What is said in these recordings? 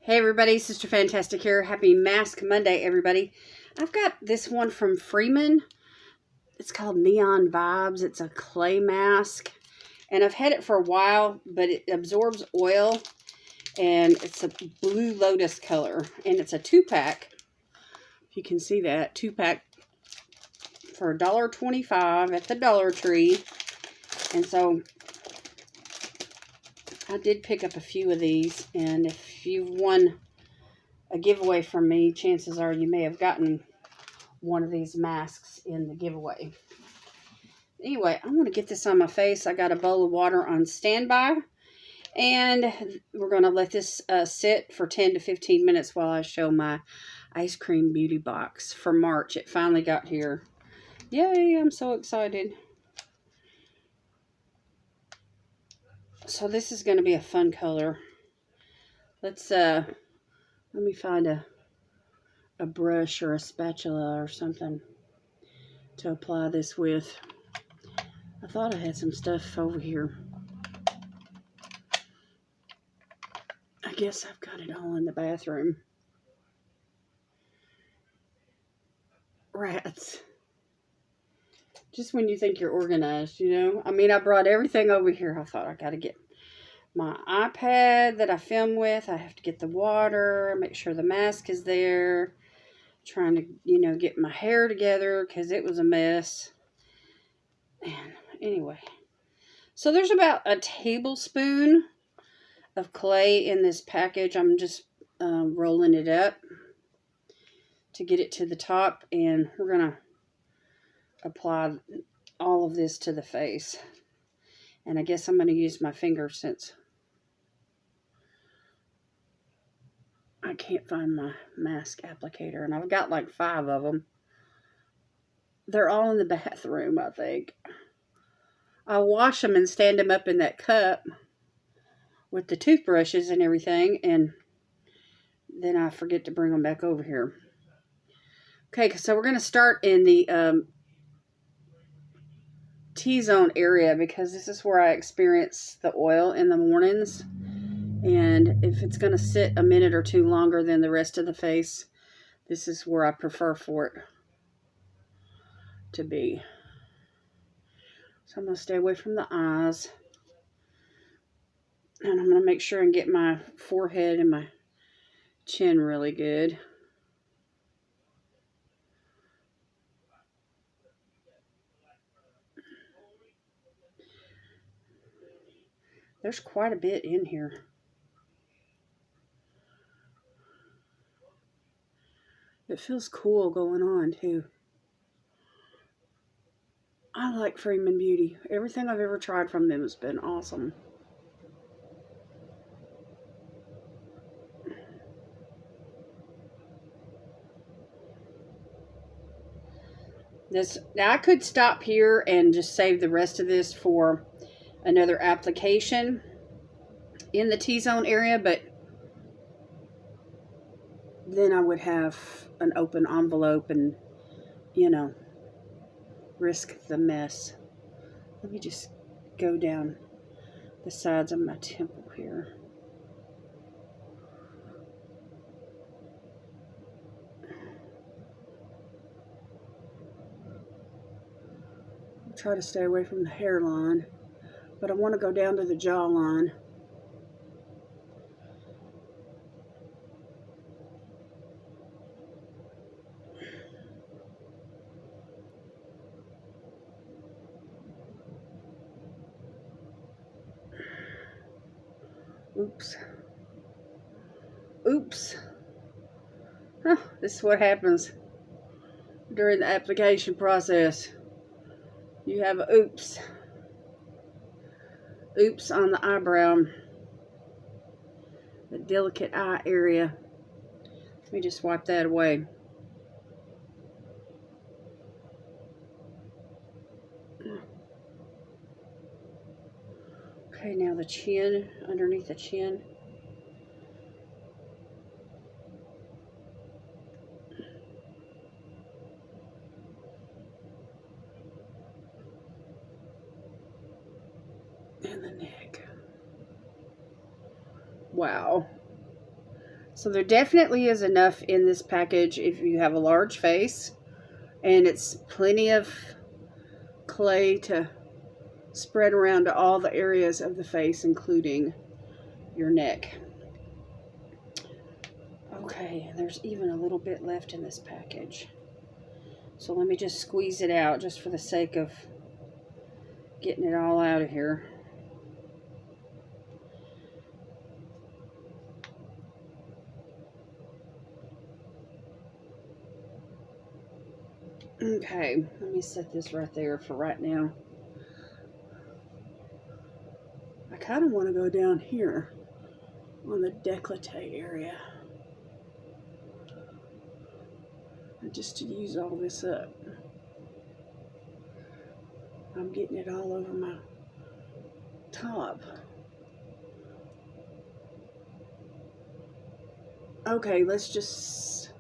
Hey everybody, Sister Fantastic here. Happy Mask Monday, everybody. I've got this one from Freeman. It's called Neon Vibes. It's a clay mask. And I've had it for a while, but it absorbs oil. And it's a blue lotus color. And it's a 2-pack. If you can see that, 2-pack for $1.25 at the Dollar Tree. And so I did pick up a few of these, and if you've won a giveaway from me, chances are you may have gotten one of these masks in the giveaway. Anyway, I'm going to get this on my face. I got a bowl of water on standby, and we're going to let this sit for 10 to 15 minutes while I show my Eyescream Beauty Box for March. It finally got here. Yay, I'm so excited. So this is going to be a fun color. Let's, let me find a brush or a spatula or something to apply this with. I thought I had some stuff over here. I guess I've got it all in the bathroom. Rats. Just when you think you're organized, you know. I mean, I brought everything over here. I thought I got to get my iPad that I film with. I have to get the water, make sure the mask is there. Trying to, you know, get my hair together because it was a mess. And anyway. So there's about a tablespoon of clay in this package. I'm just rolling it up to get it to the top. And we're going to apply all of this to the face. And I guess I'm going to use my finger since I can't find my mask applicator. And I've got like 5 of them. They're all in the bathroom, I think. I wash them and stand them up in that cup with the toothbrushes and everything. And then I forget to bring them back over here. Okay, so we're going to start in the T-zone area because this is where I experience the oil in the mornings. And if it's going to sit a minute or two longer than the rest of the face, this is where I prefer for it to be. So I'm going to stay away from the eyes. And I'm going to make sure and get my forehead and my chin really good. There's quite a bit in here. It feels cool going on too. I like Freeman Beauty. Everything I've ever tried from them has been awesome. Now I could stop here and just save the rest of this for another application in the T-zone area, but then I would have an open envelope and, you know, risk the mess. Let me just go down the sides of my temple here. I'll try to stay away from the hairline, but I want to go down to the jawline. Oops. Oops. Huh, this is what happens during the application process. You have a oops. Oops on the eyebrow. The delicate eye area. Let me just wipe that away. Okay, now the chin, underneath the chin. And the neck. Wow. So there definitely is enough in this package if you have a large face, and it's plenty of clay to spread around to all the areas of the face, including your neck. Okay, there's even a little bit left in this package. So let me just squeeze it out just for the sake of getting it all out of here. Okay, let me set this right there for right now. I kind of want to go down here on the décolleté area, and just to use all this up. I'm getting it all over my top. Okay, let's just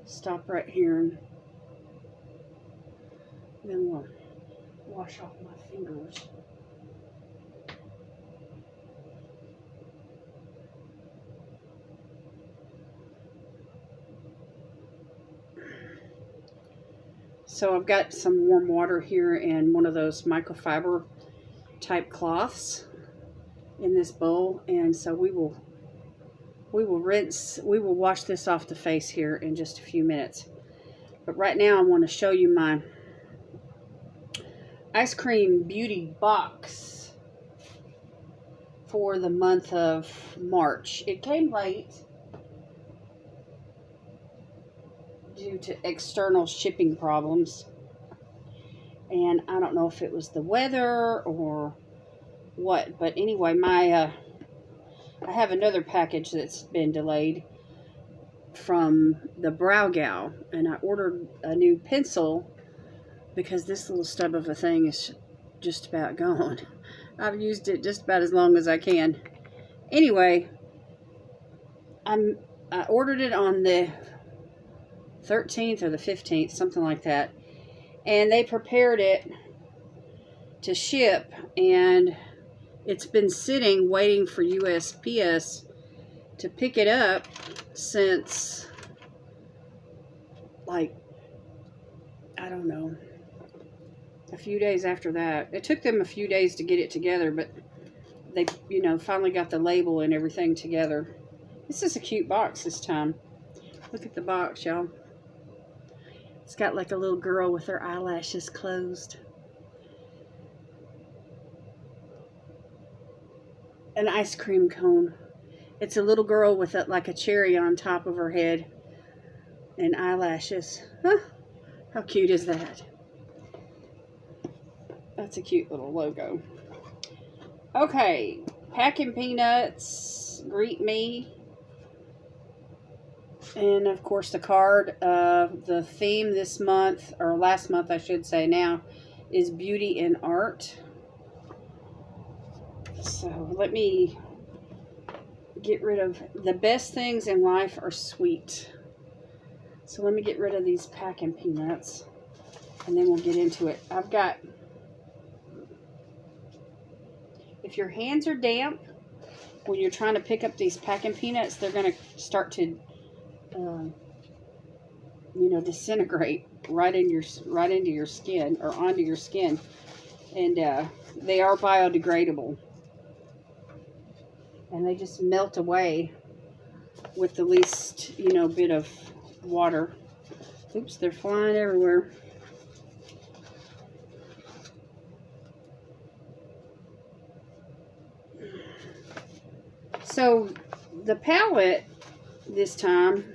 stop right here, and then we'll wash off my fingers. So I've got some warm water here and one of those microfiber type cloths in this bowl, and so we will wash this off the face here in just a few minutes. But right now I want to show you my Eyescream Beauty Box for the month of March. It came late due to external shipping problems, and I don't know if it was the weather or what, but anyway, I have another package that's been delayed from the Brow Gal, and I ordered a new pencil because this little stub of a thing is just about gone. I've used it just about as long as I can. Anyway, I ordered it on the 13th or the 15th, something like that, and they prepared it to ship, and it's been sitting waiting for USPS to pick it up since, like, I don't know, a few days after that. It took them a few days to get it together, but they, you know, finally got the label and everything together. This is a cute box this time. Look at the box, y'all. It's got like a little girl with her eyelashes closed. An ice cream cone. It's a little girl with like a cherry on top of her head and eyelashes. Huh? How cute is that? That's a cute little logo. Okay, packing peanuts, greet me. And of course the card. The theme this month, or last month I should say now, is beauty and art. So let me get rid of, the best things in life are sweet. So let me get rid of these packing peanuts, and then we'll get into it. I've got, if your hands are damp when you're trying to pick up these packing peanuts, they're going to start to you know, disintegrate right into your skin, or onto your skin, and they are biodegradable, and they just melt away with the least, you know, bit of water. Oops, they're flying everywhere. So the palette this time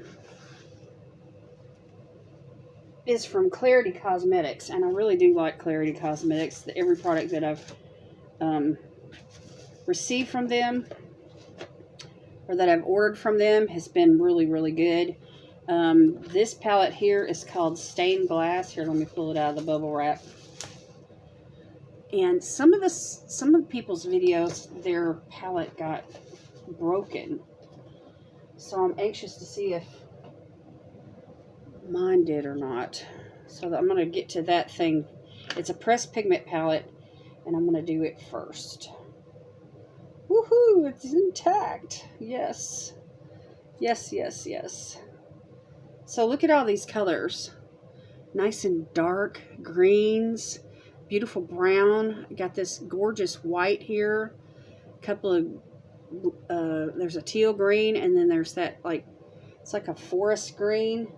is from Clarity Cosmetics, and I really do like Clarity Cosmetics. Every product that I've received from them, or that I've ordered from them, has been really, really good. This palette here is called Stained Glass. Here, let me pull it out of the bubble wrap. And some of people's videos, their palette got broken, so I'm anxious to see if mine did or not. So I'm going to get to that thing. It's a pressed pigment palette, and I'm going to do it first. Woohoo! It's intact. Yes. Yes, yes, yes. So look at all these colors. Nice and dark greens, beautiful brown. Got this gorgeous white here. A couple of, there's a teal green, and then there's that, like, it's like a forest green.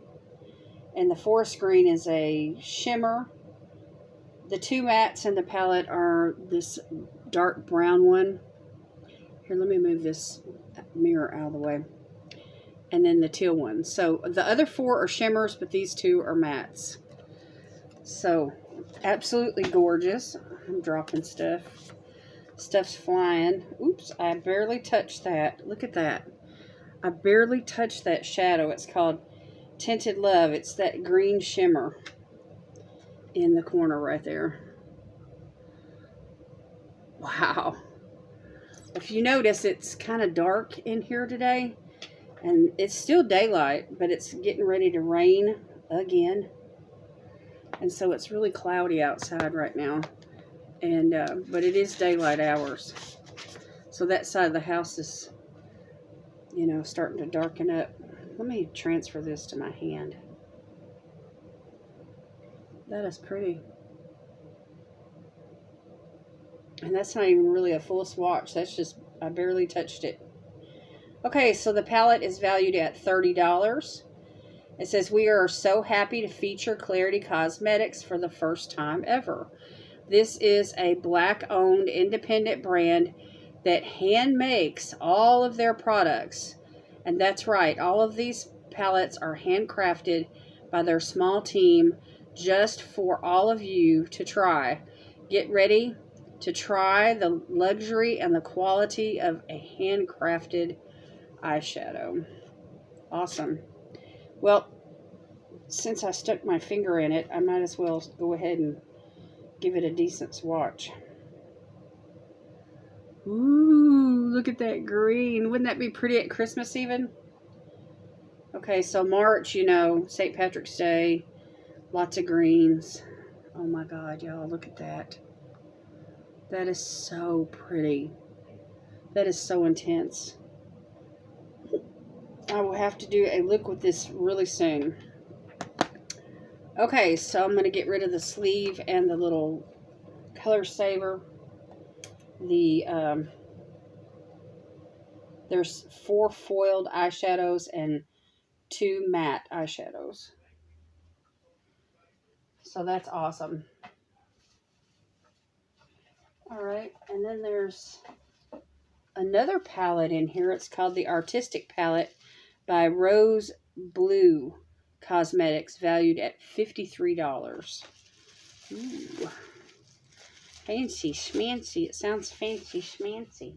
And the forest green is a shimmer. The two mattes in the palette are this dark brown one. Here, let me move this mirror out of the way. And then the teal one. So the other four are shimmers, but these two are mattes. So absolutely gorgeous. I'm dropping stuff. Stuff's flying. Oops, I barely touched that. Look at that. I barely touched that shadow. It's called Tinted Love. It's that green shimmer in the corner right there. Wow. If you notice, it's kind of dark in here today. And it's still daylight, but it's getting ready to rain again. And so it's really cloudy outside right now. And but it is daylight hours. So that side of the house is, you know, starting to darken up. Let me transfer this to my hand. That is pretty. And that's not even really a full swatch. That's just, I barely touched it. Okay, so the palette is valued at $30. It says, we are so happy to feature Clarity Cosmetics for the first time ever. This is a Black-owned independent brand that hand makes all of their products. And that's right, all of these palettes are handcrafted by their small team just for all of you to try. Get ready to try the luxury and the quality of a handcrafted eyeshadow. Awesome. Well, since I stuck my finger in it, I might as well go ahead and give it a decent swatch. Ooh, look at that green. Wouldn't that be pretty at Christmas even? Okay, so March, you know, St. Patrick's Day, lots of greens. Oh my God, y'all, look at that. That is so pretty. That is so intense. I will have to do a look with this really soon. Okay, so I'm going to get rid of the sleeve and the little color saver. There's 4 foiled eyeshadows and 2 matte eyeshadows. So that's awesome. Alright, and then there's another palette in here. It's called the Artistic Palette by Rose Blue Cosmetics, valued at $53. Ooh. Fancy schmancy. It sounds fancy schmancy.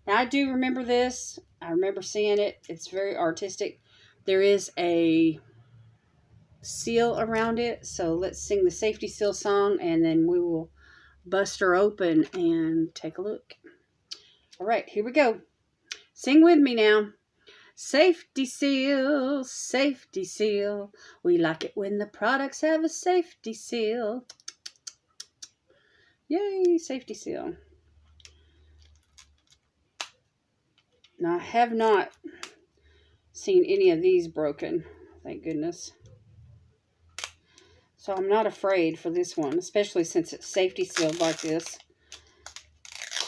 Now, I do remember this. I remember seeing it. It's very artistic. There is a seal around it. So let's sing the safety seal song, and then we will bust her open and take a look. All right, here we go. Sing with me now. Safety seal, safety seal. We like it when the products have a safety seal. Yay, safety seal. Now, I have not seen any of these broken, thank goodness. So I'm not afraid for this one, especially since it's safety sealed like this.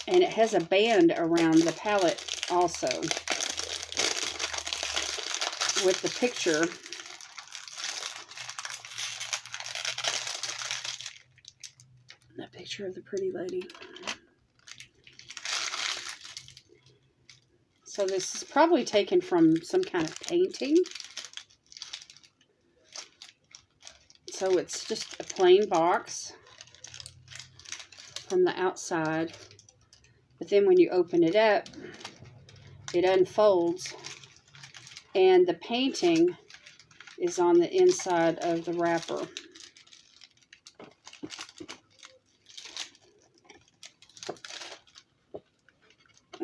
And it has a band around the palette also, with the picture. The picture of the pretty lady. So this is probably taken from some kind of painting. So it's just a plain box from the outside. But then when you open it up, it unfolds. And the painting is on the inside of the wrapper.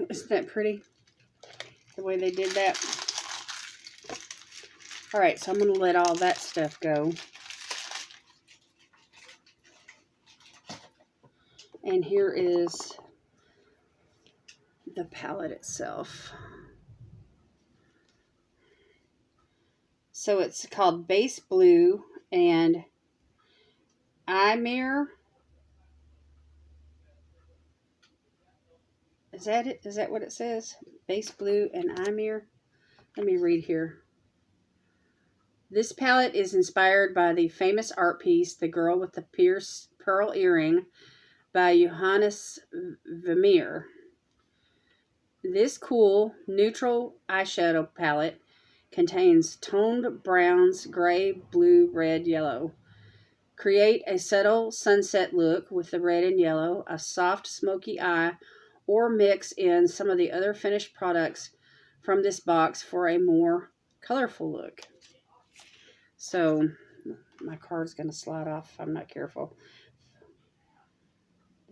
Isn't that pretty? The way they did that. Alright, so I'm going to let all that stuff go. And here is the palette itself. So it's called Base Blue and Eye Mirror. Is that it? Is that what it says? Base Blue and Eye Mirror? Let me read here. This palette is inspired by the famous art piece, The Girl with the Pierced Pearl Earring by Johannes Vermeer. This cool, neutral eyeshadow palette contains toned browns, gray, blue, red, yellow. Create a subtle sunset look with the red and yellow, a soft, smoky eye, or mix in some of the other finished products from this box for a more colorful look. So, my card's going to slide off if I'm not careful.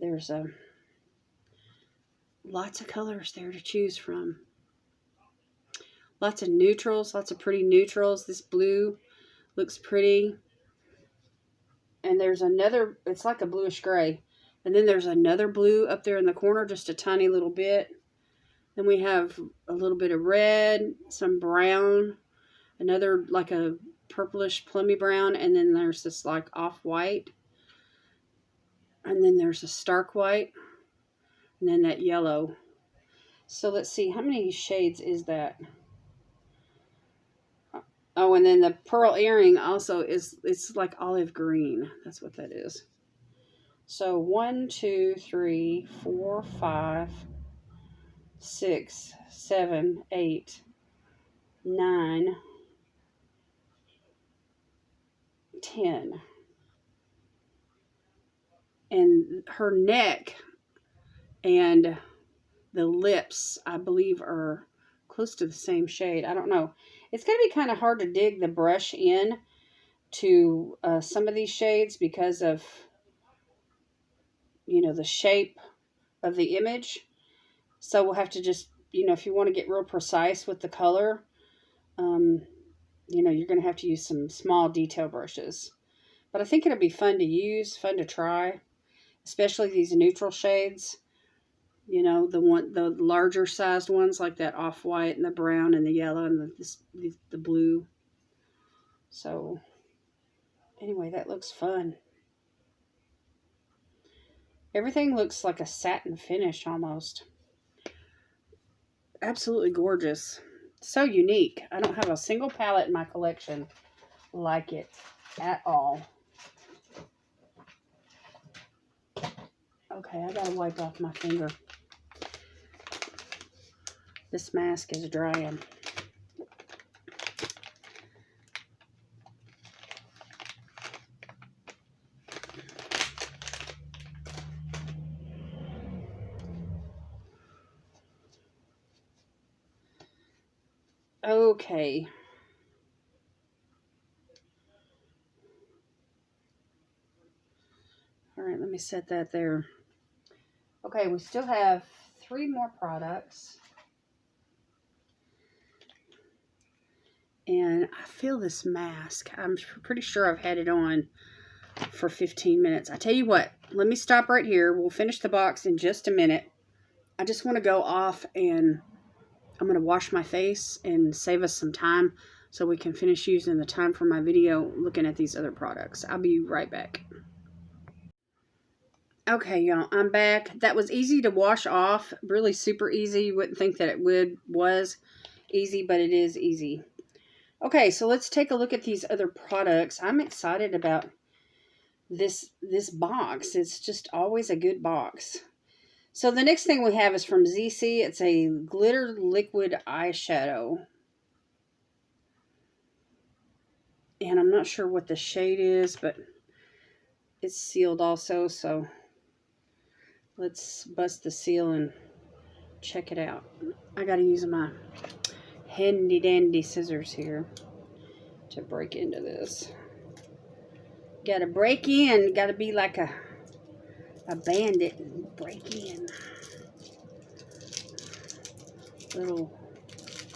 There's lots of colors there to choose from. Lots of neutrals, lots of pretty neutrals. This blue looks pretty. And there's another, it's like a bluish gray. And then there's another blue up there in the corner, just a tiny little bit. Then we have a little bit of red, some brown, another like a purplish plummy brown, and then there's this like off-white. And then there's a stark white. And then that yellow. So let's see, how many shades is that? Oh, and then the pearl earring also is, it's like olive green. That's what that is. So 1, 2, 3, 4, 5, 6, 7, 8, 9, 10. And her neck and the lips, I believe, are close to the same shade. I don't know. It's going to be kind of hard to dig the brush in to some of these shades because of, you know, the shape of the image. So we'll have to just, you know, if you want to get real precise with the color, you know, you're going to have to use some small detail brushes. But I think it'll be fun to use, fun to try, especially these neutral shades. You know, the larger sized ones like that off-white and the brown and the yellow and the blue. So anyway, that looks fun. Everything looks like a satin finish almost. Absolutely gorgeous. So unique. I don't have a single palette in my collection like it at all. Okay, I gotta wipe off my finger. This mask is drying. Okay. All right, let me set that there. Okay, we still have 3 more products. And I feel this mask. I'm pretty sure I've had it on for 15 minutes. I tell you what, let me stop right here. We'll finish the box in just a minute. I just want to go off and I'm going to wash my face and save us some time so we can finish using the time for my video looking at these other products. I'll be right back. Okay, y'all, I'm back. That was easy to wash off. Really super easy. You wouldn't think that it was easy, but it is easy. Okay, so let's take a look at these other products. I'm excited about this box. It's just always a good box. So the next thing we have is from XOXo. It's a glitter liquid eyeshadow. And I'm not sure what the shade is, but it's sealed also, so let's bust the seal and check it out. I gotta use my handy dandy scissors here to break into this. Gotta break in, gotta be like a bandit and break in. Little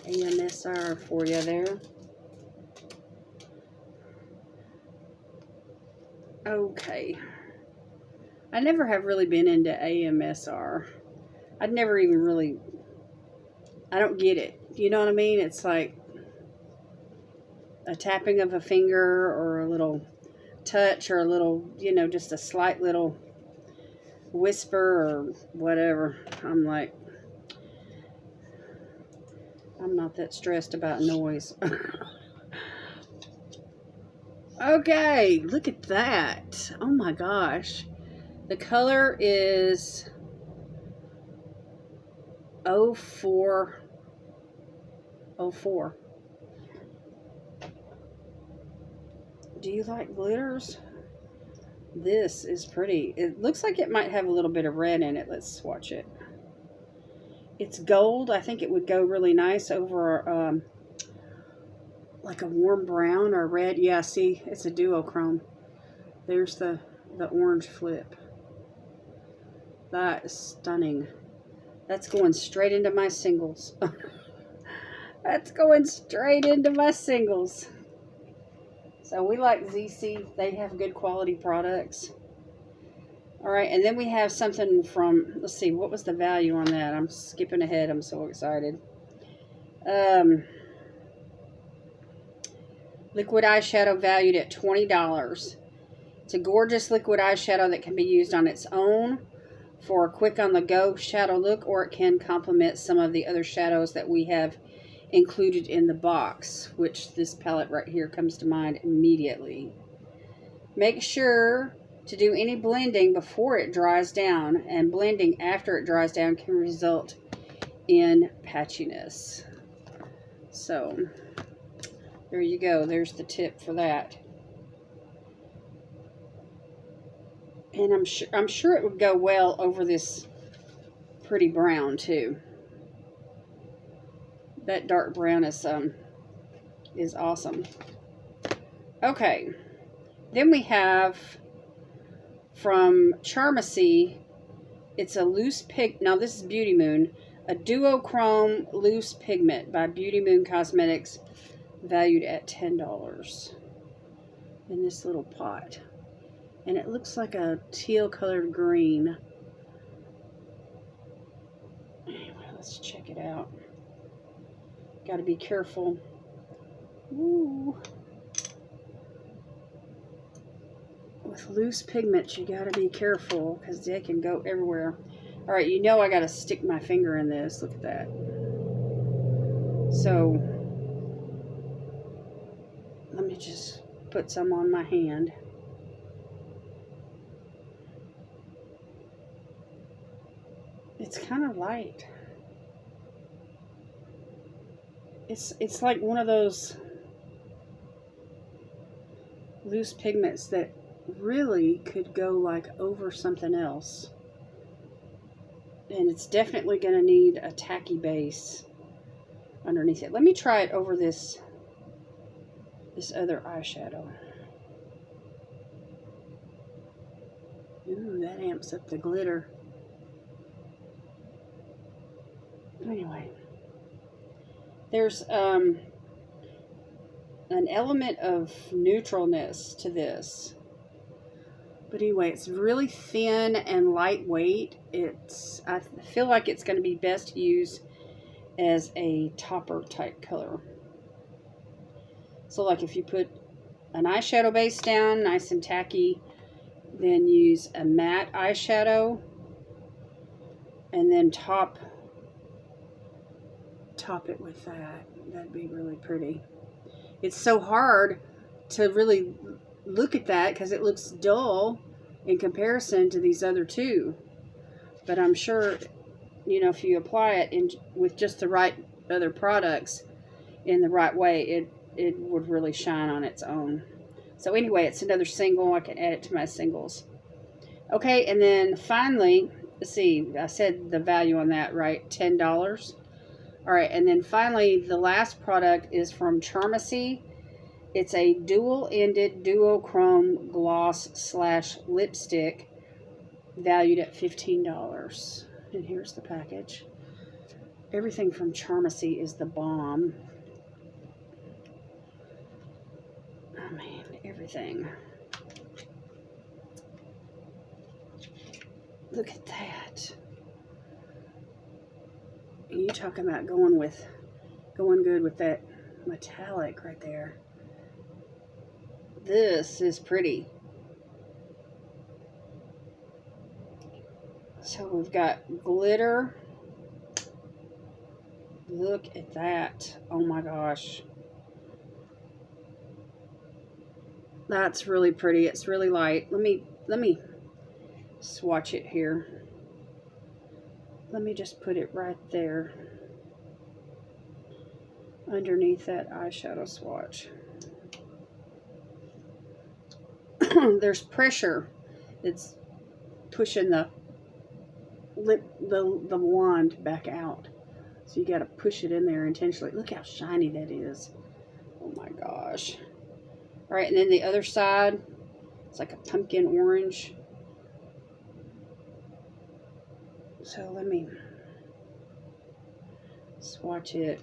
AMSR for you there. Okay. I never have really been into AMSR. I'd never even really, I don't get it. You know what I mean? It's like, a tapping of a finger or a little touch or a little, you know, just a slight little whisper or whatever. I'm like, I'm not that stressed about noise. Okay, look at that. Oh my gosh. The color is 0404. Do you like glitters? This is pretty. It looks like it might have a little bit of red in it. Let's swatch it. It's gold. I think it would go really nice over like a warm brown or red. Yeah, see, it's a duochrome. There's the orange flip. That is stunning. That's going straight into my singles. That's going straight into my singles. So we like XOXo. They have good quality products. All right, and then we have something from, let's see, what was the value on that? I'm skipping ahead. I'm so excited. Liquid eyeshadow valued at $20. It's a gorgeous liquid eyeshadow that can be used on its own for a quick on-the-go shadow look, or it can complement some of the other shadows that we have included in the box, which this palette right here comes to mind immediately. Make sure to do any blending before it dries down, and blending after it dries down can result in patchiness. So there you go. There's the tip for that. And I'm sure it would go well over this pretty brown too. That dark brown is awesome. Okay, then we have from Charmacy. It's a loose pig. Now this is Beauty Moon, a duochrome loose pigment by Beauty Moon Cosmetics, valued at $10 in this little pot. And it looks like a teal colored green. Anyway, let's check it out. Got to be careful. Ooh. With loose pigments, you got to be careful because they can go everywhere. All right, you know I got to stick my finger in this. Look at that. So, let me just put some on my hand. It's kind of light. It's like one of those loose pigments that really could go like over something else. And it's definitely going to need a tacky base underneath it. Let me try it over this other eyeshadow. Ooh, that amps up the glitter. Anyway, there's an element of neutralness to this. But anyway, it's really thin and lightweight. I feel like it's going to be best used as a topper type color. So like if you put an eyeshadow base down, nice and tacky, then use a matte eyeshadow, and then top it with that. That'd be really pretty. It's so hard to really look at that because it looks dull in comparison to these other two. But I'm sure, you know, if you apply it with just the right other products in the right way, it would really shine on its own. So anyway, it's another single. I can add it to my singles. Okay, and then finally, let's see, I said the value on that, right? $10. All right, and then finally, the last product is from Charmacy. It's a dual-ended duochrome gloss / lipstick valued at $15. And here's the package. Everything from Charmacy is the bomb. I mean, everything. Look at that. And you talking about going good with that metallic right there. This is pretty. So we've got glitter. Look at that. Oh my gosh. That's really pretty. It's really light. Let me swatch it here. Let me just put it right there underneath that eyeshadow swatch. There's pressure. It's pushing the wand back out. So you got to push it in there intentionally. Look how shiny that is. Oh my gosh. All right, and then the other side, it's like a pumpkin orange. So let me swatch it.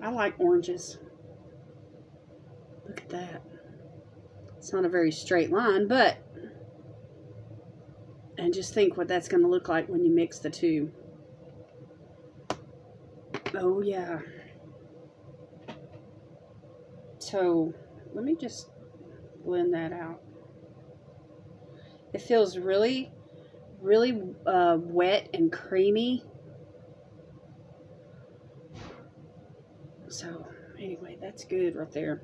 I like oranges. Look at that. It's not a very straight line, but, and just think what that's going to look like when you mix the two. Oh yeah. So let me just blend that out. It feels really, really wet and creamy. So anyway, that's good right there.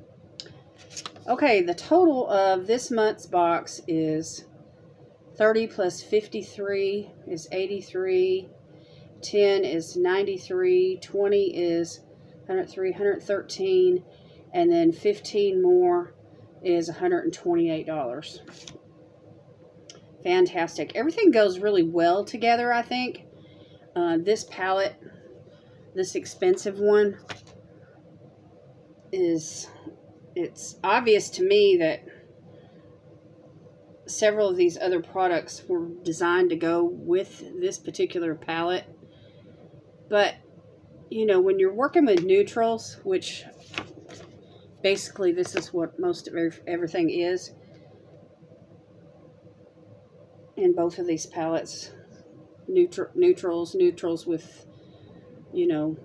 Okay, the total of this month's box is 30 plus 53 is 83. 10 is 93. 20 is 103, 113. And then 15 more is $128. Fantastic. Everything goes really well together, I think. This palette, this expensive one, it's obvious to me that several of these other products were designed to go with this particular palette. But, you know, when you're working with neutrals, which basically this is what most of everything is in both of these palettes, neutrals with, you know,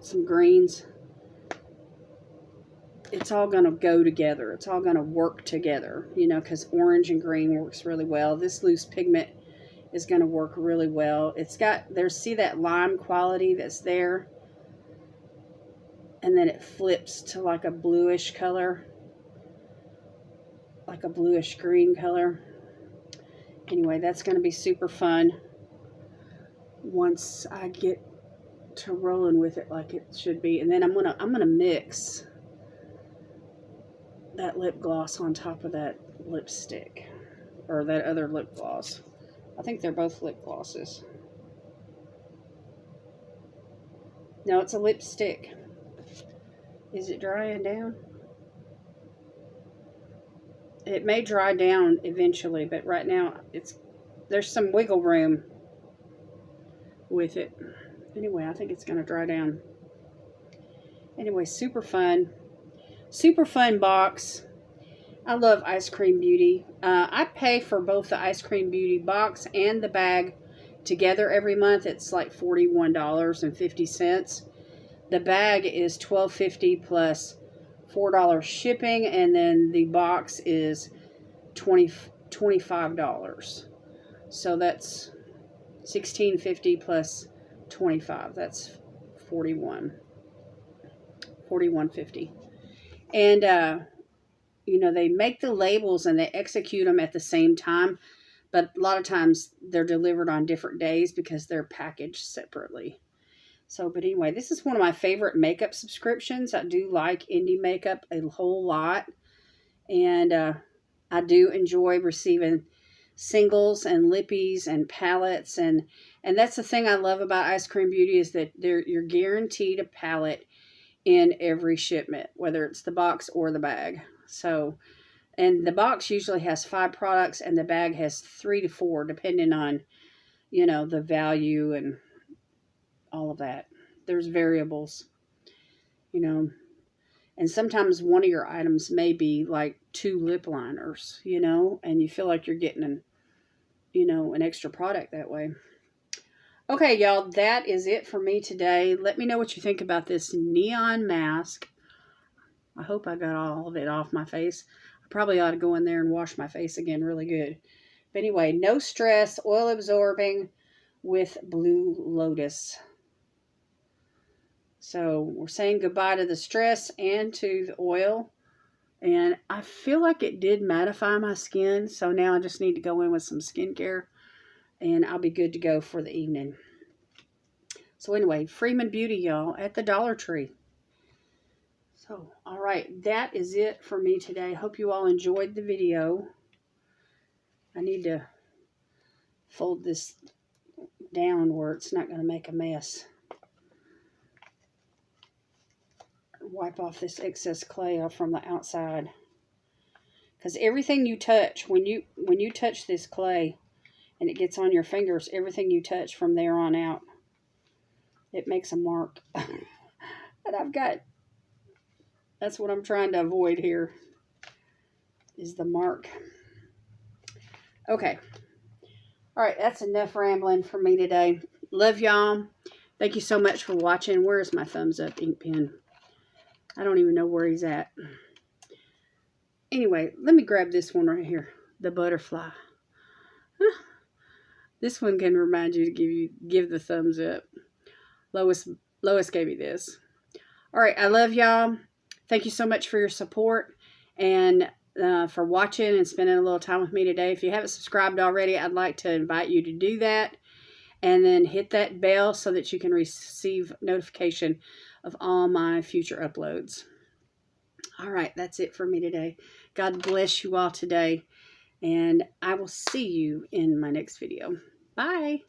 some greens. It's all going to go together. It's all going to work together, you know, because orange and green works really well. This loose pigment is going to work really well. It's got, see that lime quality that's there? And then it flips to like a bluish color, like a bluish green color. Anyway, that's going to be super fun once I get to rolling with it like it should be. And then I'm gonna mix that lip gloss on top of that lipstick, or that other lip gloss. I think they're both lip glosses. No, it's a lipstick. Is it drying down? It may dry down eventually, but right now there's some wiggle room with it. Anyway, I think it's going to dry down. Anyway, super fun. Super fun box. I love Eyescream Beauty. I pay for both the Eyescream Beauty box and the bag together every month. It's like $41.50. The bag is $12.50 plus $4 shipping, and then the box is $25. So that's $16.50 plus 25. That's $41.50. And you know, they make the labels and they execute them at the same time, but a lot of times they're delivered on different days because they're packaged separately. So, but anyway, this is one of my favorite makeup subscriptions. I do like indie makeup a whole lot, and I do enjoy receiving singles and lippies and palettes, and that's the thing I love about Eyescream Beauty is that you're guaranteed a palette in every shipment, whether it's the box or the bag. So, and the box usually has 5 products and the bag has 3 to 4, depending on, you know, the value and all of that. There's variables, you know, and sometimes one of your items may be like 2 lip liners, you know, and you feel like you're getting an extra product that way. Okay, y'all, that is it for me today. Let me know what you think about this neon mask. I hope I got all of it off my face. I probably ought to go in there and wash my face again really good. But anyway, no stress, oil absorbing with Blue Lotus. So we're saying goodbye to the stress and to the oil. And I feel like it did mattify my skin. So now I just need to go in with some skincare. And I'll be good to go for the evening. So anyway, Freeman Beauty, y'all, at the Dollar Tree. So, all right, that is it for me today. Hope you all enjoyed the video. I need to fold this down where it's not going to make a mess. Wipe off this excess clay off from the outside. Because everything you touch, when you touch this clay and it gets on your fingers, everything you touch from there on out, it makes a mark. And I've got, that's what I'm trying to avoid here, is the mark. Okay. All right, that's enough rambling for me today. Love y'all. Thank you so much for watching. Where's my thumbs up ink pen? I don't even know where he's at. Anyway, let me grab this one right here. The butterfly. This one can remind you to give the thumbs up. Lois gave me this. All right, I love y'all. Thank you so much for your support and for watching and spending a little time with me today. If you haven't subscribed already, I'd like to invite you to do that. And then hit that bell so that you can receive notification of all my future uploads. All right, that's it for me today. God bless you all today. And I will see you in my next video. Bye.